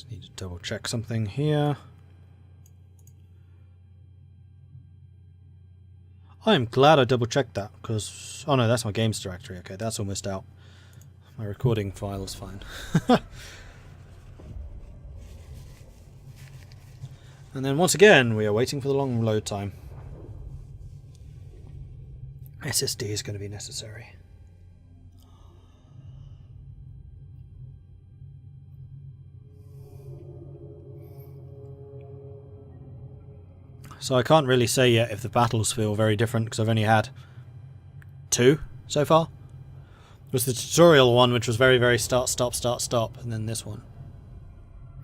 Just need to double check something here. I'm glad I double checked that because... Oh no, that's my games directory. Okay, that's all missed out. My recording file is fine. And then once again, we are waiting for the long load time. SSD is going to be necessary. So I can't really say yet if the battles feel very different because I've only had 2 so far. It was the tutorial one which was very, very start, stop, start, stop, and then this one.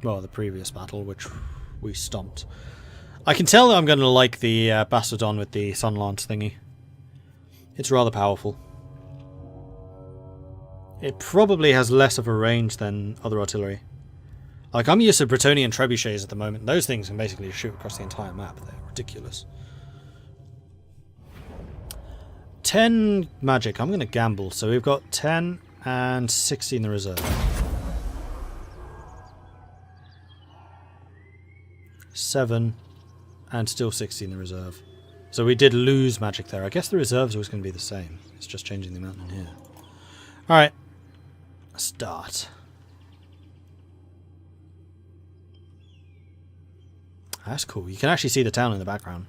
Well, the previous battle which we stomped. I can tell that I'm going to like the Bastardon with the Sun Lance thingy. It's rather powerful. It probably has less of a range than other artillery. Like, I'm used to Bretonnian trebuchets at the moment. Those things can basically shoot across the entire map. They're ridiculous. 10 magic. I'm going to gamble. So we've got 10 and 60 in the reserve. 7 and still 60 in the reserve. So we did lose magic there. I guess the reserve's always going to be the same. It's just changing the amount in here. Alright. Start. That's cool. You can actually see the town in the background,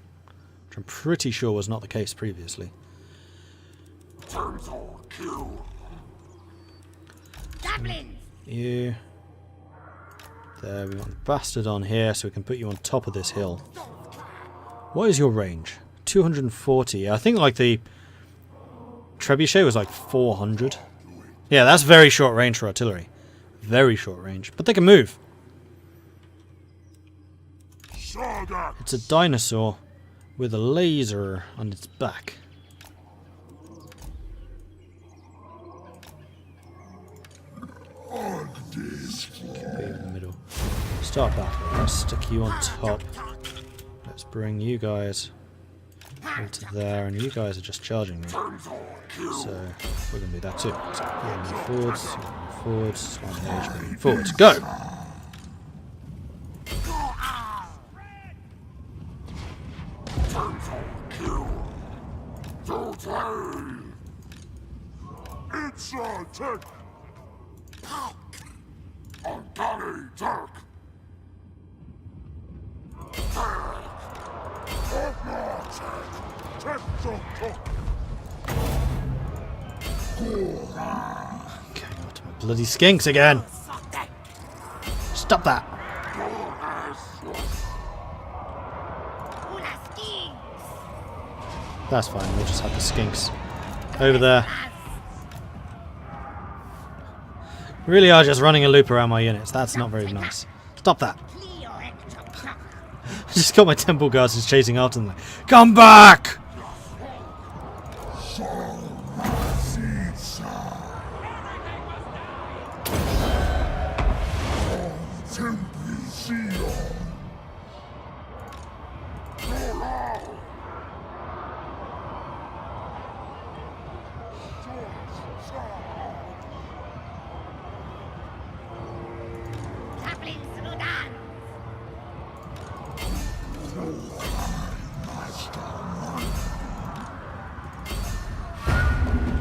which I'm pretty sure was not the case previously. You. There, we want Bastard on here, so we can put you on top of this hill. What is your range? 240. I think like the trebuchet was like 400. Yeah, that's very short range for artillery. Very short range. But they can move. It's a dinosaur with a laser on its back. Be in the middle. Start battle. Let's stick you on top. Let's bring you guys into there, and you guys are just charging me. So we're going to do that too. So move forwards, move forwards, move forwards. Go! It's a Turk. Uncanny Turk. Okay, on to my bloody skinks again. Stop that. That's fine, we'll just have the skinks over there. Really are just running a loop around my units. That's not very nice. Stop that. I just got my temple guards just chasing after them. Come back!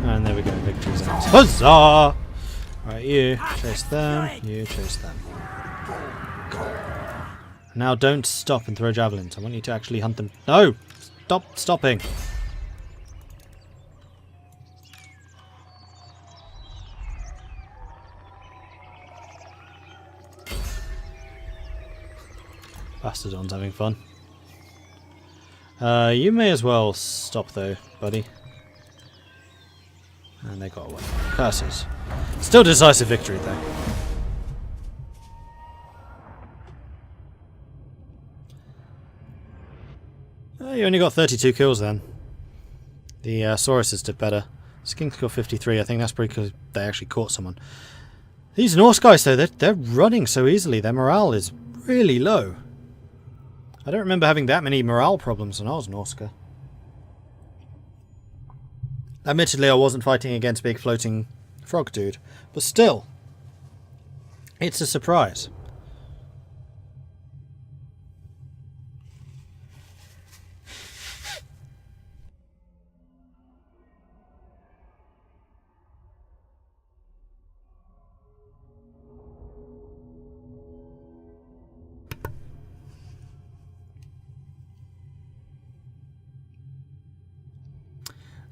And there we go, victory's out. Huzzah! Right, you chase them, you chase them. Now don't stop and throw javelins. I want you to actually hunt them. No! Stop stopping! Bastardon's having fun. You may as well stop though, buddy. And they got away. Curses. Still decisive victory though. You only got 32 kills then. The Sauruses did better. Skinks got 53. I think that's because they actually caught someone. These Norse guys though, they're running so easily. Their morale is really low. I don't remember having that many morale problems when I was Norska. Admittedly, I wasn't fighting against big floating frog dude, but still, it's a surprise.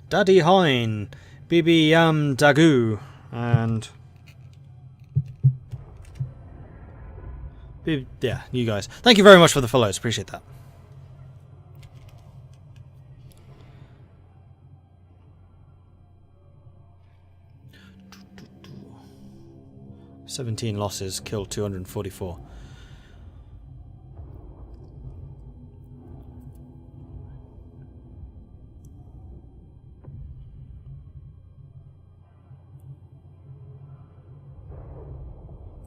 Daddy Hine, Bibi Yam Dagu, and yeah, you guys. Thank you very much for the follows. Appreciate that. "17 losses, killed 244.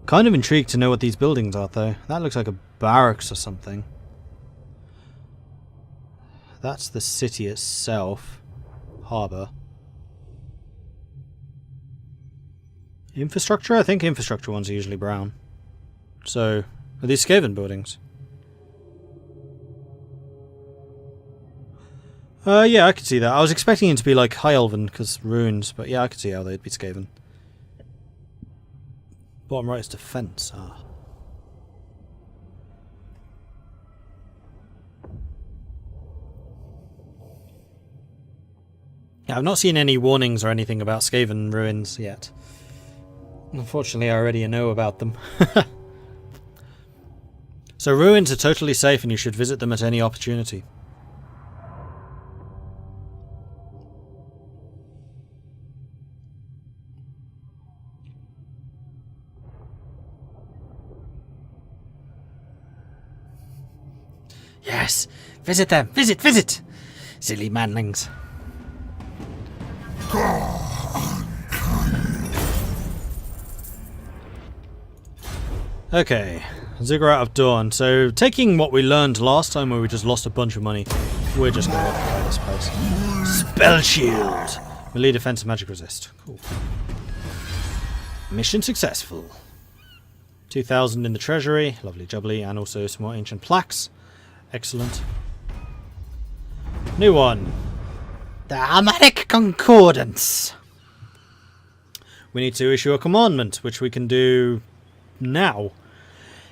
Kind of intrigued to know what these buildings are, though. That looks like a barracks or something. That's the city itself. Harbour. Infrastructure? I think infrastructure ones are usually brown. So, are these Skaven buildings? Yeah, I could see that. I was expecting it to be like High Elven, because ruins, but yeah, I could see how they'd be Skaven. Bottom right is defense. Ah. Yeah, I've not seen any warnings or anything about Skaven ruins yet. Unfortunately, I already know about them. So ruins are totally safe and you should visit them at any opportunity. Yes, visit them, visit! Silly manlings. Okay, Ziggurat of Dawn. So, taking what we learned last time where we just lost a bunch of money, we're just going to occupy this place. Spell Shield! Melee defense and magic resist. Cool. Mission successful. 2,000 in the treasury, lovely jubbly, and also some more ancient plaques. Excellent. New one. The Harmonic Concordance. We need to issue a commandment, which we can do now.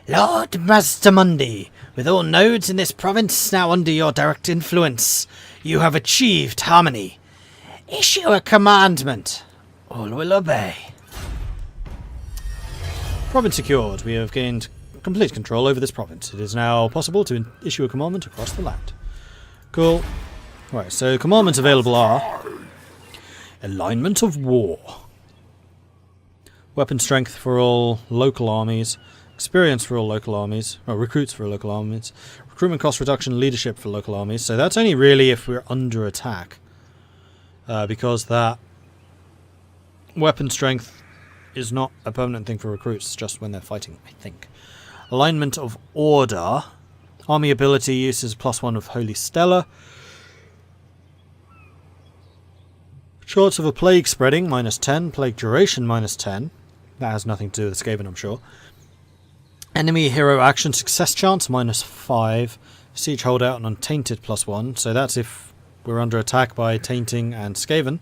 Lord Mazdamundi, with all nodes in this province now under your direct influence, you have achieved harmony. Issue a commandment. All will obey. Province secured. We have gained complete control over this province. It is now possible to issue a commandment across the land. Cool. Right, so commandments available are Alignment of War, Weapon Strength for all local armies, Experience for all local armies, or Recruits for local armies, Recruitment Cost Reduction, Leadership for local armies. So that's only really if we're under attack, because that Weapon Strength is not a permanent thing for recruits, just when they're fighting, I think. Alignment of Order. Army ability uses +1 of Holy Stellar. Chance of a plague spreading, -10. Plague duration, -10. That has nothing to do with Skaven, I'm sure. Enemy hero action success chance, -5. Siege holdout and untainted +1. So that's if we're under attack by tainting and Skaven.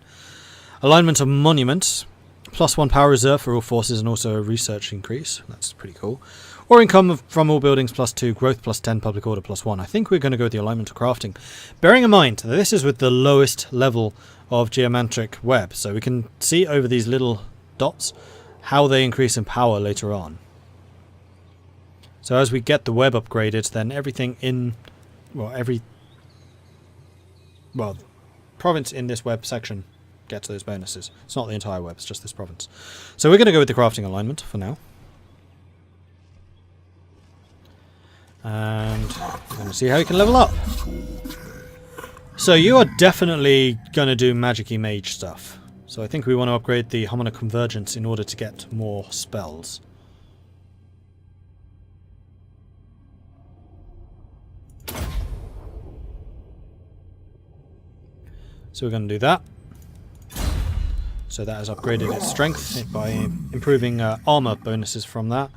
Alignment of monuments. +1 power reserve for all forces and also a research increase. That's pretty cool. Or income from all buildings +2, growth +10, public order +1. I think we're going to go with the alignment of crafting. Bearing in mind that this is with the lowest level of geometric web, so we can see over these little dots how they increase in power later on. So as we get the web upgraded, then everything in, province in this web section gets those bonuses. It's not the entire web, it's just this province. So we're going to go with the crafting alignment for now. And we're going to see how you can level up. So you are definitely going to do magic-y mage stuff. So I think we want to upgrade the Harmonic Convergence in order to get more spells. So we're going to do that. So that has upgraded its strength by improving armor bonuses from that.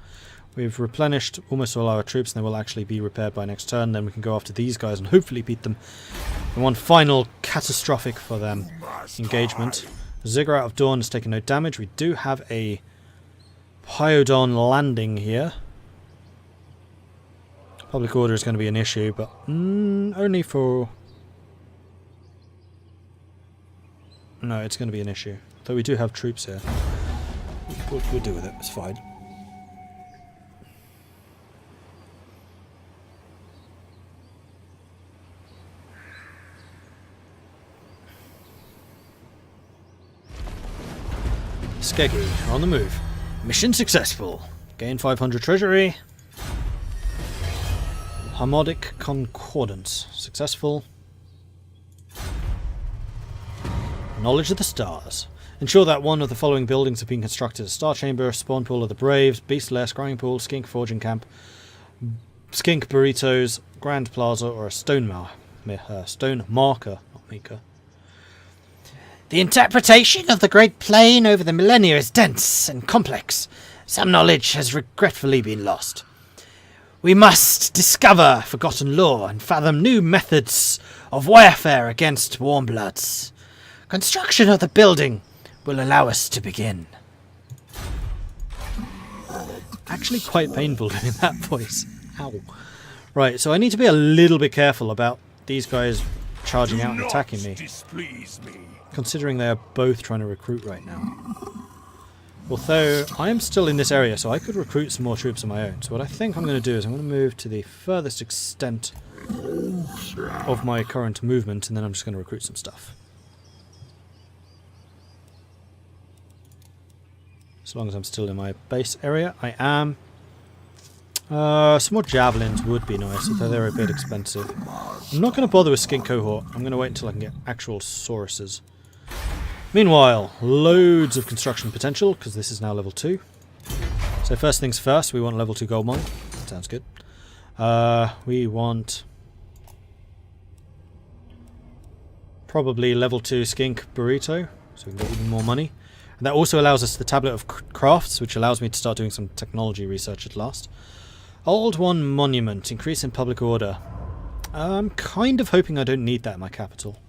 We've replenished almost all our troops and they will actually be repaired by next turn. Then we can go after these guys and hopefully beat them in one final catastrophic for them engagement. Ziggurat of Dawn has taken no damage. We do have a Pyodon landing here. Public order is going to be an issue, but only for... no, it's going to be an issue. Though we do have troops here. We'll deal with it, it's fine. SEGA, on the move. Mission successful. Gain 500 treasury. Harmonic Concordance. Successful. Knowledge of the stars. Ensure that one of the following buildings have been constructed. A star chamber, spawn pool of the Braves, beast lair, scrying pool, skink forging camp, skink burritos, grand plaza, or a stone marker, not maker. The interpretation of the Great Plain over the millennia is dense and complex. Some knowledge has regretfully been lost. We must discover forgotten lore and fathom new methods of warfare against warm bloods. Construction of the building will allow us to begin. Actually quite painful doing that voice. Ow. Right, so I need to be a little bit careful about these guys charging out and attacking me. Considering they are both trying to recruit right now. Although, I am still in this area, so I could recruit some more troops on my own. So what I think I'm going to do is I'm going to move to the furthest extent of my current movement, and then I'm just going to recruit some stuff. As long as I'm still in my base area, I am. Some more javelins would be nice, although they're a bit expensive. I'm not going to bother with skink cohort. I'm going to wait until I can get actual sauruses. Meanwhile, loads of construction potential, because this is now level 2. So first things first, we want level 2 gold mine. Sounds good. We want probably level 2 skink burrito, so we can get even more money. And that also allows us the tablet of crafts, which allows me to start doing some technology research at last. Old One Monument, increase in public order. I'm kind of hoping I don't need that in my capital.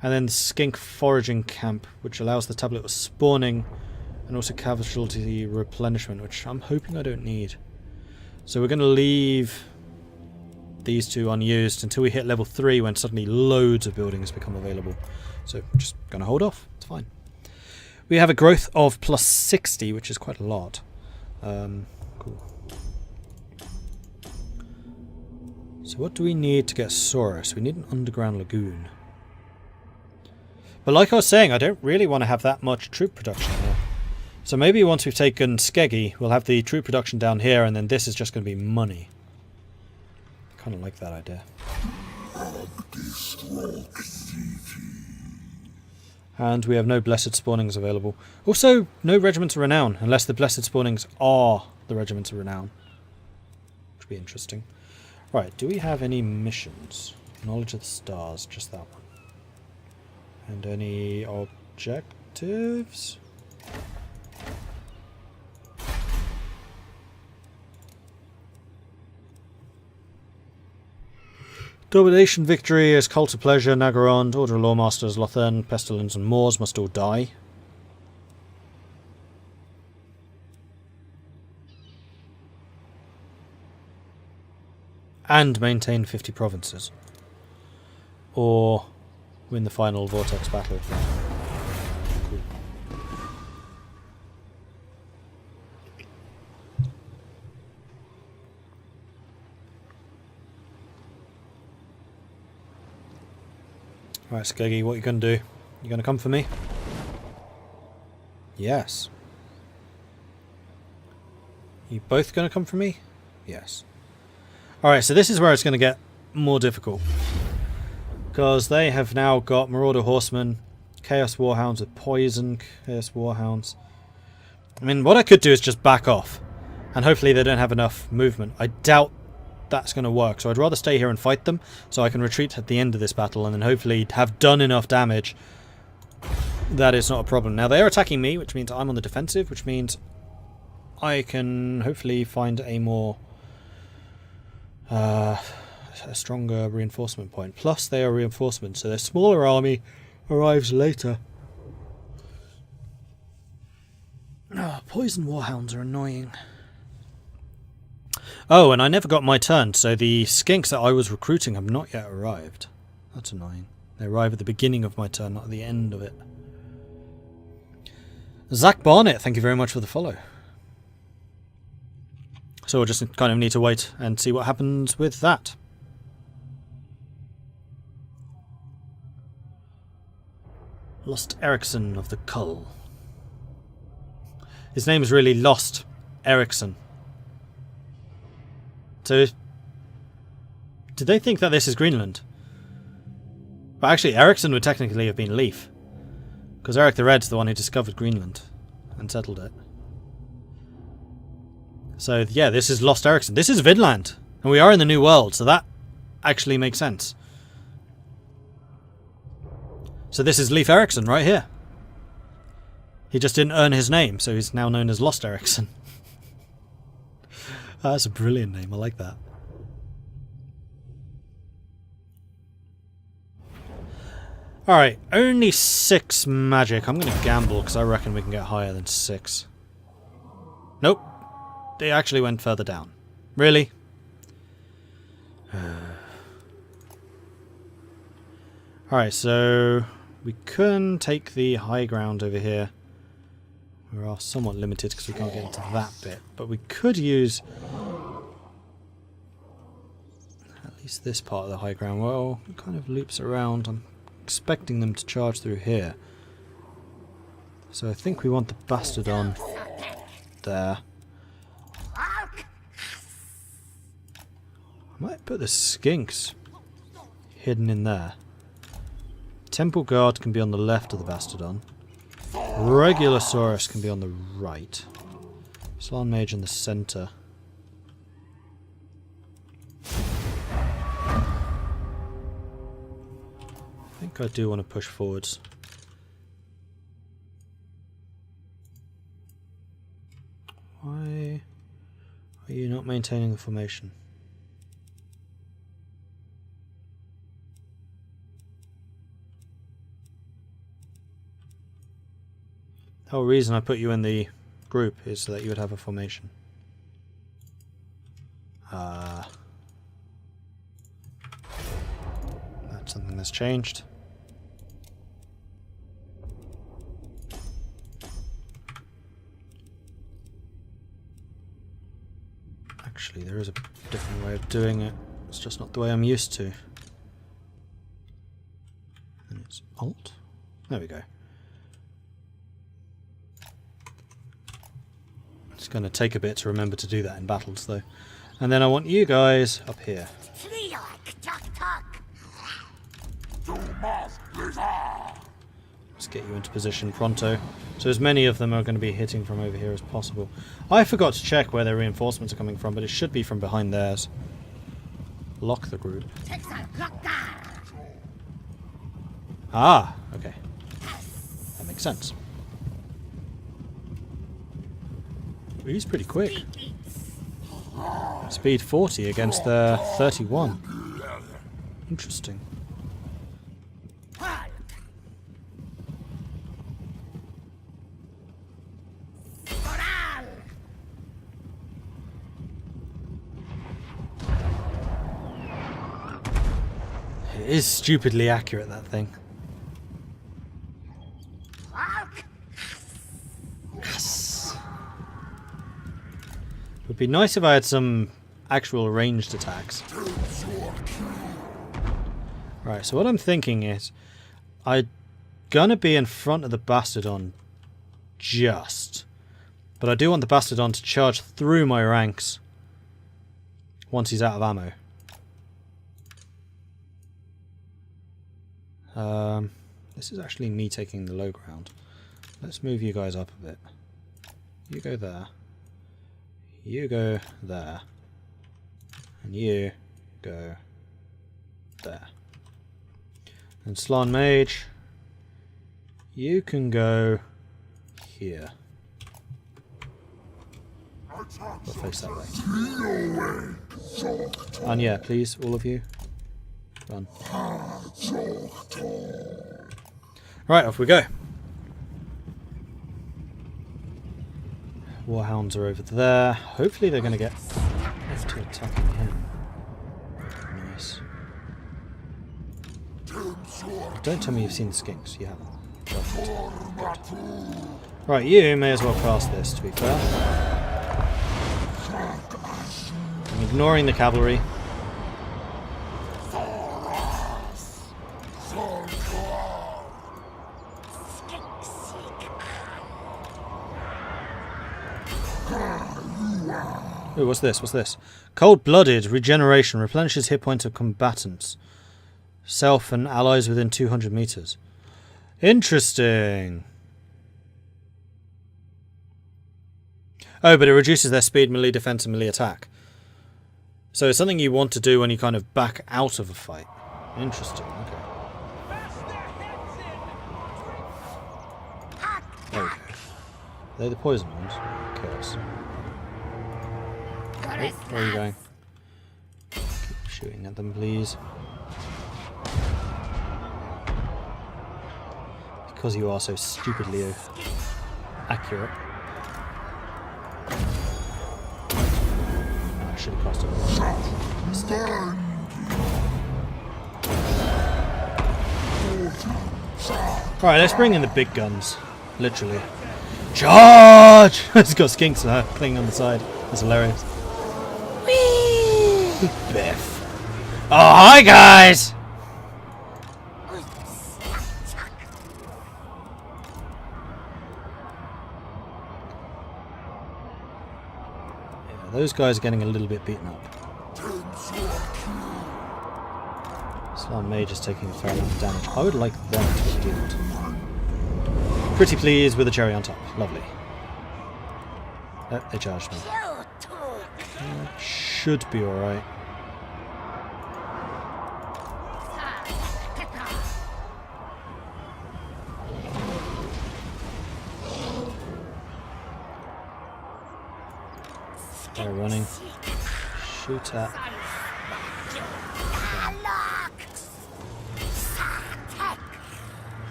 And then the skink foraging camp, which allows the tablet of spawning and also casualty replenishment, which I'm hoping I don't need. So we're going to leave these two unused until we hit level 3, when suddenly loads of buildings become available. So just going to hold off, it's fine. We have a growth of plus 60, which is quite a lot. Cool. So what do we need to get Saurus? We need an underground lagoon. But like I was saying, I don't really want to have that much troop production here. So maybe once we've taken SEGA, we'll have the troop production down here, and then this is just going to be money. I kind of like that idea. And we have no blessed spawnings available. Also, no regiments of renown, unless the blessed spawnings are the regiments of renown. Which would be interesting. Right, do we have any missions? Knowledge of the stars, just that one. And any objectives? Domination victory is Cult of Pleasure, Nagarond, Order of Lawmasters, Lothern, Pestilence and Moors must all die. And maintain 50 provinces. Or win the final Vortex battle. Cool. Right, Skeggy, what are you going to do? You going to come for me? Yes. You both going to come for me? Yes. Alright, so this is where it's going to get more difficult. Because they have now got Marauder Horsemen, Chaos Warhounds with Poison, Chaos Warhounds. I mean, what I could do is just back off. And hopefully they don't have enough movement. I doubt that's going to work, so I'd rather stay here and fight them, so I can retreat at the end of this battle and then hopefully have done enough damage that it's not a problem. Now they are attacking me, which means I'm on the defensive, which means I can hopefully find a more a stronger reinforcement point. Plus they are reinforcements, so their smaller army arrives later. Oh, poison warhounds are annoying. Oh, and I never got my turn, so the skinks that I was recruiting have not yet arrived. That's annoying. They arrive at the beginning of my turn, not at the end of it. Zach Barnett, thank you very much for the follow. So we'll just kind of need to wait and see what happens with that. Lost Ericsson of the Cull. His name is really Lost Ericsson. So, did they think that this is Greenland? But actually, Ericsson would technically have been Leaf. Because Eric the Red's the one who discovered Greenland and settled it. So, yeah, this is Lost Ericsson. This is Vinland. And we are in the New World, so that actually makes sense. So this is Leif Erikson right here. He just didn't earn his name, so he's now known as Lost Ericsson. That's a brilliant name, I like that. Alright, only 6 magic. I'm going to gamble because I reckon we can get higher than 6. Nope. They actually went further down. Really? Alright, so we can take the high ground over here. We are somewhat limited because we can't get into that bit. But we could use at least this part of the high ground. Well, it kind of loops around. I'm expecting them to charge through here. So I think we want the Bastardon there. I might put the Skinks hidden in there. Temple Guard can be on the left of the Bastardon. Regulosaurus can be on the right. Slan Mage in the centre. I think I do want to push forwards. Why are you not maintaining the formation? The whole reason I put you in the group is so that you would have a formation. That's something that's changed. Actually, there is a different way of doing it. It's just not the way I'm used to. And it's Alt. There we go. It's going to take a bit to remember to do that in battles, though. And then I want you guys up here. Let's get you into position pronto. So as many of them are going to be hitting from over here as possible. I forgot to check where their reinforcements are coming from, but it should be from behind theirs. Lock the group. Ah, okay. That makes sense. He's pretty quick. Speed 40 against their 31. Interesting. It is stupidly accurate, that thing. Would be nice if I had some actual ranged attacks. Right, so what I'm thinking is I'm gonna be in front of the Bastardon just. But I do want the Bastardon to charge through my ranks once he's out of ammo. This is actually me taking the low ground. Let's move you guys up a bit. You go there. You go there. And you go there. And Slan Mage, you can go here. We'll face that way. And yeah, please, all of you. Run. Right, off we go. Warhounds are over there. Hopefully they're going to get off to attacking him. Nice. Don't tell me you've seen the skinks. You haven't. Right, you may as well pass this, to be fair. I'm ignoring the cavalry. Ooh, what's this? What's this? Cold-blooded regeneration replenishes hit points of combatants. Self and allies within 200 meters. Interesting. Oh, but it reduces their speed, melee defense, and melee attack. So it's something you want to do when you kind of back out of a fight. Interesting. Okay. There we go. They're the poison ones. Chaos. Oh, where are you going? Keep shooting at them, please. Because you are so stupidly accurate. I should have crossed it. Mistake. Alright, let's bring in the big guns. Literally. Charge! It's got skinks clinging on the side. That's hilarious. Whee! Biff. Oh, hi guys! Yeah, those guys are getting a little bit beaten up. Islam Mage is taking a fair amount of damage. I would like them to be healed. Pretty pleased with a cherry on top. Lovely. Oh, they charged me. Should be alright. They're running. Shoot at.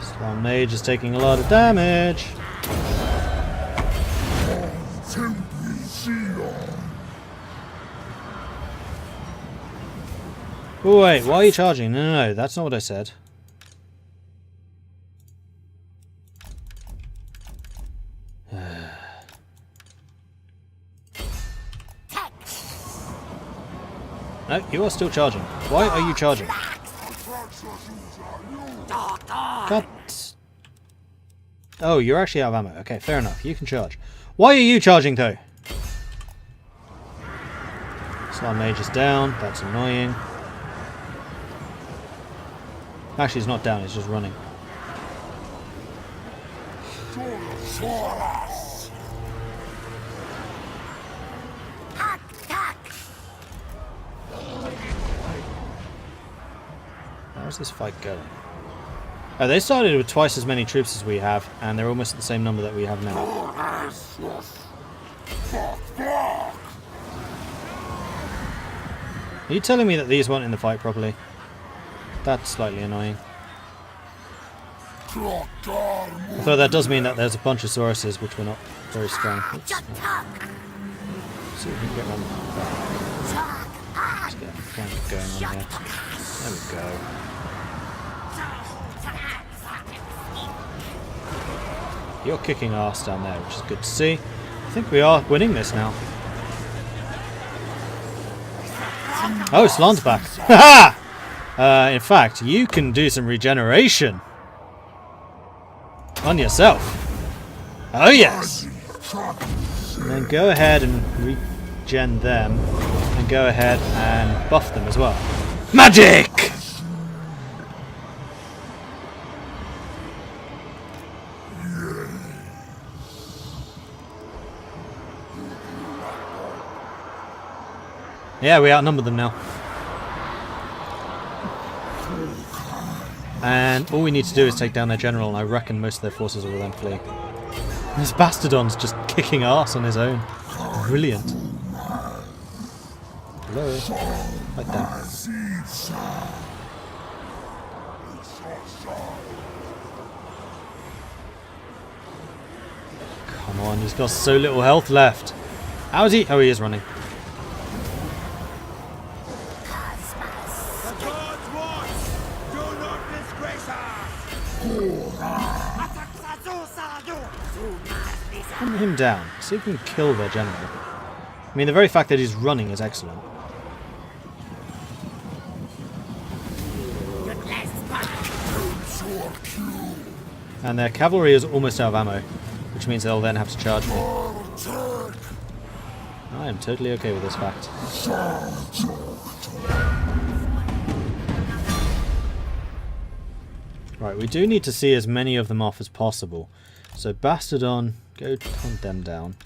Islam Mage is taking a lot of damage. Oh, wait, why are you charging? No, no, no, that's not what I said. No, you are still charging. Why are you charging? God. Oh, you're actually out of ammo. Okay, fair enough. You can charge. Why are you charging, though? Islam Mage is down. That's annoying. Actually, he's not down. He's just running. How's this fight going? Oh, they started with twice as many troops as we have, and they're almost at the same number that we have now. Are you telling me that these weren't in the fight properly? That's slightly annoying. Although that does mean that there's a bunch of Sauruses which were not very strong. Oops, no. See if we can get one. Let's get a flank going on here. There we go. You're kicking ass down there, which is good to see. I think we are winning this now. Oh, Slan's back. Haha! In fact, you can do some regeneration on yourself. Oh yes! And then go ahead and regen them, and go ahead and buff them as well. Magic! Yeah, we outnumber them now. And all we need to do is take down their general, and I reckon most of their forces will then flee. This Bastardon's just kicking ass on his own. Brilliant. Hello? Right there. Come on, he's got so little health left. How is he? Oh, he is running. Hunt him down. See if we can kill their general. I mean, the very fact that he's running is excellent. And their cavalry is almost out of ammo, which means they'll then have to charge me. I am totally okay with this fact. Right, we do need to see as many of them off as possible. So Bastardon, go hunt them down.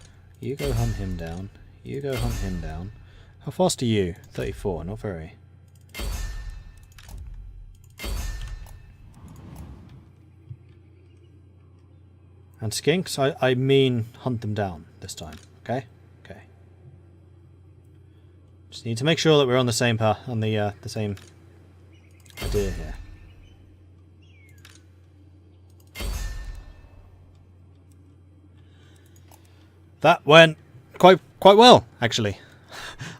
You go hunt him down. You go hunt him down. How fast are you? 34, not very. And skinks, I mean hunt them down this time, okay? Okay. Just need to make sure that we're on the same path, on the same idea here. That went quite well, actually.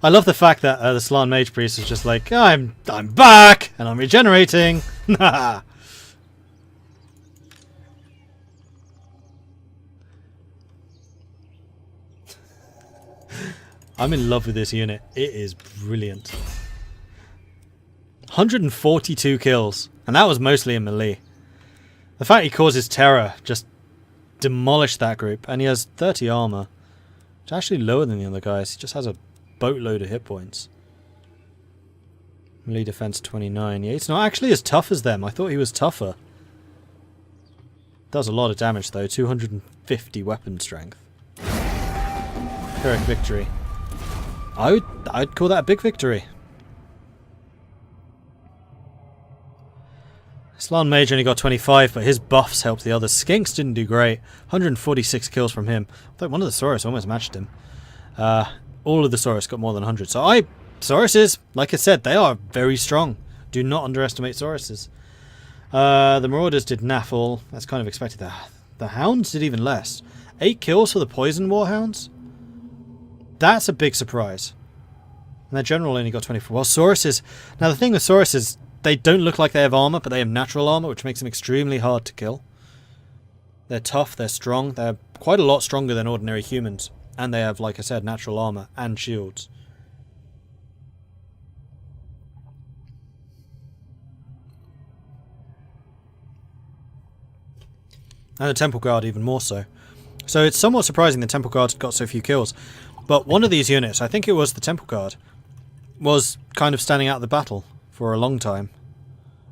I love the fact that the Slan Mage Priest is just like, I'm back and I'm regenerating. I'm in love with this unit. It is brilliant. 142 kills, and that was mostly in melee. The fact he causes terror just demolished that group, and he has 30 armor. It's actually lower than the other guys. He just has a boatload of hit points. Melee defense 29. Yeah, he's not actually as tough as them. I thought he was tougher. Does a lot of damage though. 250 weapon strength. Pyrrhic victory. I'd call that a big victory. Slan Mage only got 25, but his buffs helped the others. Skinks didn't do great. 146 kills from him. I thought one of the Saurus almost matched him. All of the Saurus got more than 100. So Sauruses, like I said, they are very strong. Do not underestimate Sauruses. The Marauders did naff all. That's kind of expected. The Hounds did even less. 8 kills for the Poison Warhounds? That's a big surprise. And their general only got 24. Well, Sauruses... Now, the thing with Sauruses, they don't look like they have armor, but they have natural armor, which makes them extremely hard to kill. They're tough, they're strong, they're quite a lot stronger than ordinary humans. And they have, like I said, natural armor and shields. And the Temple Guard even more so. So it's somewhat surprising the Temple Guard got so few kills. But one of these units, I think it was the Temple Guard, was kind of standing out of the battle for a long time.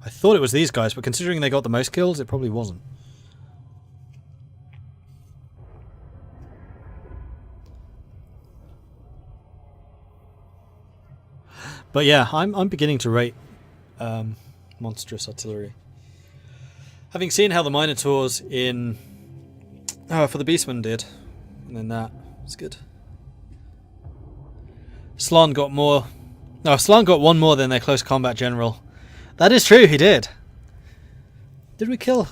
I thought it was these guys, but considering they got the most kills, it probably wasn't. But yeah, I'm beginning to rate monstrous artillery. Having seen how the Minotaurs in for the Beastmen did, and then that was good. Slan got more. No, Slan got one more than their close combat general. That is true, he did. Did we kill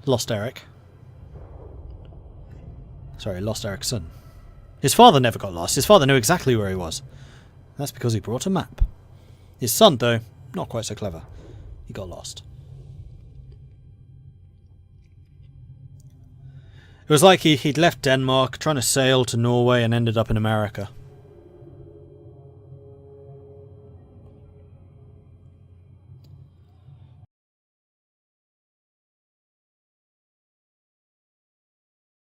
Lost Eric? Sorry, Lost Eric's son. His father never got lost. His father knew exactly where he was. That's because he brought a map. His son, though, not quite so clever. He got lost. It was like he'd left Denmark, trying to sail to Norway, and ended up in America.